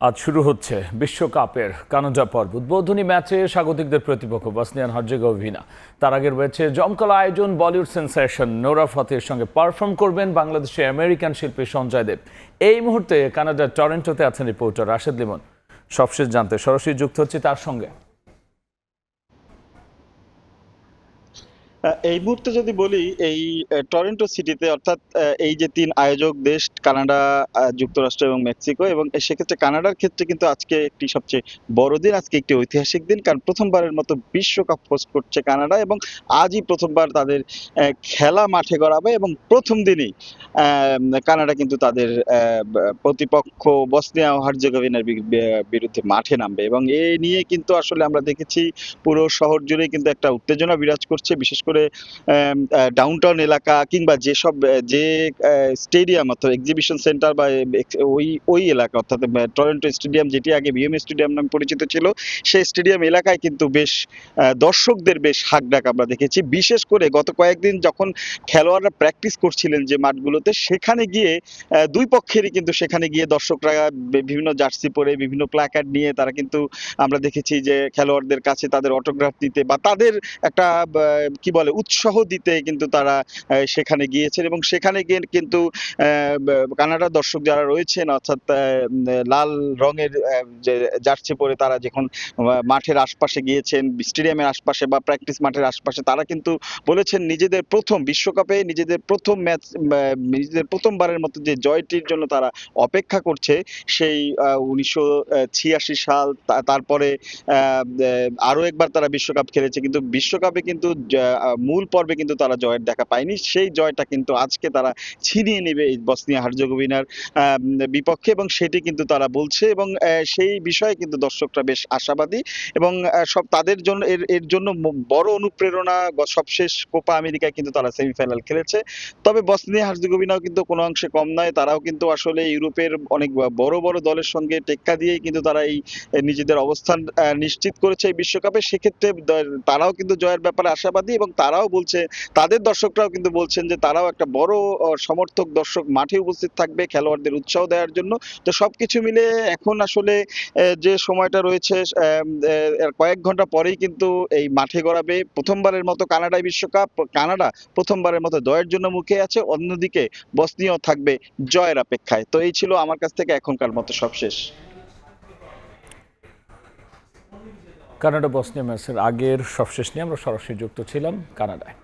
আজ শুরু হচ্ছে বিশ্বকাপের কানাডা পর্ব। উদ্বোধনী ম্যাচে স্বাগতিকদের প্রতিপক্ষ বসনিয়ান হার্জেগোভিনা। তার আগের রয়েছে জমকালো আয়োজন। বলিউড সেন্সেশন নোরা ফতেহির সঙ্গে পারফর্ম করবেন বাংলাদেশে আমেরিকান শিল্পী সঞ্জয় দেব। এই মুহূর্তে কানাডার টরন্টোতে আছেন রিপোর্টার রাশেদ লিমন। সবশেষ জানতে সরাসরি যুক্ত হচ্ছে তার সঙ্গে। এই মুহূর্তে যদি বলি এই টরন্টো সিটিতে অর্থাৎ এই যে তিন আয়োজক দেশ কানাডা, যুক্তরাষ্ট্র এবং মেক্সিকো, এবং সেক্ষেত্রে কানাডার ক্ষেত্রে কিন্তু আজকে একটি সবচেয়ে বড় দিন, আজকে একটি ঐতিহাসিক দিন, কারণ প্রথমবারের মতো বিশ্বকাপ হোস্ট করছে কানাডা এবং আজই প্রথমবার তাদের খেলা মাঠে গড়াবে এবং প্রথম দিনেই কানাডা কিন্তু তাদের প্রতিপক্ষ বসনিয়া ও হার্জেগোভিনার বিরুদ্ধে মাঠে নামবে এবং এ নিয়ে কিন্তু আসলে আমরা দেখেছি পুরো শহর জুড়ে কিন্তু একটা উত্তেজনা বিরাজ করছে, বিশেষ করে ডাউনটাউন এলাকা কিংবা যেসব যে স্টেডিয়াম অর্থাৎ এক্সিবিশন সেন্টার বা ওই এলাকা অর্থাৎ টরন্টো স্টেডিয়াম, যেটি আগে ভিএম স্টেডিয়াম নামে পরিচিত ছিল, সেই স্টেডিয়াম এলাকায় কিন্তু বেশ দর্শকদের বেশ হাঁকডাক আমরা দেখেছি। বিশেষ করে গত কয়েকদিন যখন খেলোয়াড়রা প্র্যাকটিস করছিলেন যে মাঠগুলোতে, সেখানে গিয়ে দুই পক্ষেরই কিন্তু সেখানে গিয়ে দর্শকরা বিভিন্ন জার্সি পরে বিভিন্ন প্ল্যাকার্ড নিয়ে তারা কিন্তু আমরা দেখেছি যে খেলোয়াড়দের কাছে তাদের অটোগ্রাফ দিতে বা তাদের একটা কি বলে উৎসাহ দিতে কিন্তু তারা সেখানে গিয়েছেন এবং সেখানে গিয়ে কিন্তু কানাডার দর্শক যারা রয়েছেন অর্থাৎ লাল রঙের যে জার্সি পরে তারা যখন মাঠের আশপাশে গিয়েছেন, স্টেডিয়ামের আশপাশে বা প্র্যাকটিস মাঠের আশপাশে, তারা কিন্তু বলেছেন নিজেদের প্রথম বিশ্বকাপে নিজেদের প্রথম ম্যাচ, নিজেদের প্রথমবারের মতো যে জয়টির জন্য তারা অপেক্ষা করছে সেই 1986 সাল, তারপরে আরো একবার তারা বিশ্বকাপ খেলেছে, কিন্তু বিশ্বকাপে কিন্তু মূল পর্বে কিন্তু তারা জয়ের দেখা পায়নি। সেই জয়টা কিন্তু আজকে তারা ছিনিয়ে নেবে এই বসনিয়া হার্জেগোভিনার বিপক্ষে এবং সেটি কিন্তু তারা বলছে এবং সেই বিষয়ে কিন্তু দর্শকরা বেশ আশাবাদী এবং সব তাদের জন্য এর জন্য বড় অনুপ্রেরণা সবশেষ কোপা আমেরিকায় কিন্তু তারা সেমিফাইনাল খেলেছে। তবে বসনিয়া হার্জেগোভিনাও কিন্তু কোনো অংশে কম নয়, তারাও কিন্তু আসলে ইউরোপের অনেক বড় বড় দলের সঙ্গে টেক্কা দিয়েই কিন্তু তারা এই নিজেদের অবস্থান নিশ্চিত করেছে এই বিশ্বকাপে। সেক্ষেত্রে তারাও কিন্তু জয়ের ব্যাপারে আশাবাদী এবং তারাও বলছে, তাদের দর্শকরাও কিন্তু বলছেন যে তারাও একটা বড় সমর্থক দর্শক মাঠে উপস্থিত থাকবে খেলোয়াড়দের উৎসাহ দেওয়ার জন্য। তো সবকিছু মিলে এখন আসলে যে সময়টা রয়েছে, কয়েক ঘন্টা পরেই কিন্তু এই মাঠে গড়াবে প্রথমবারের মতো কানাডায় বিশ্বকাপ। কানাডা প্রথমবারের মতো জয়ের জন্য মুখে আছে, অন্যদিকে বসনিয়াও থাকবে জয়ের অপেক্ষায়। তো এই ছিল আমার কাছ থেকে এখনকার মতো সবশেষ। কানাডা বসনিয়া ম্যাচের আগের সবশেষ নিয়ে আমরা সরাসরি যুক্ত ছিলাম কানাডায়।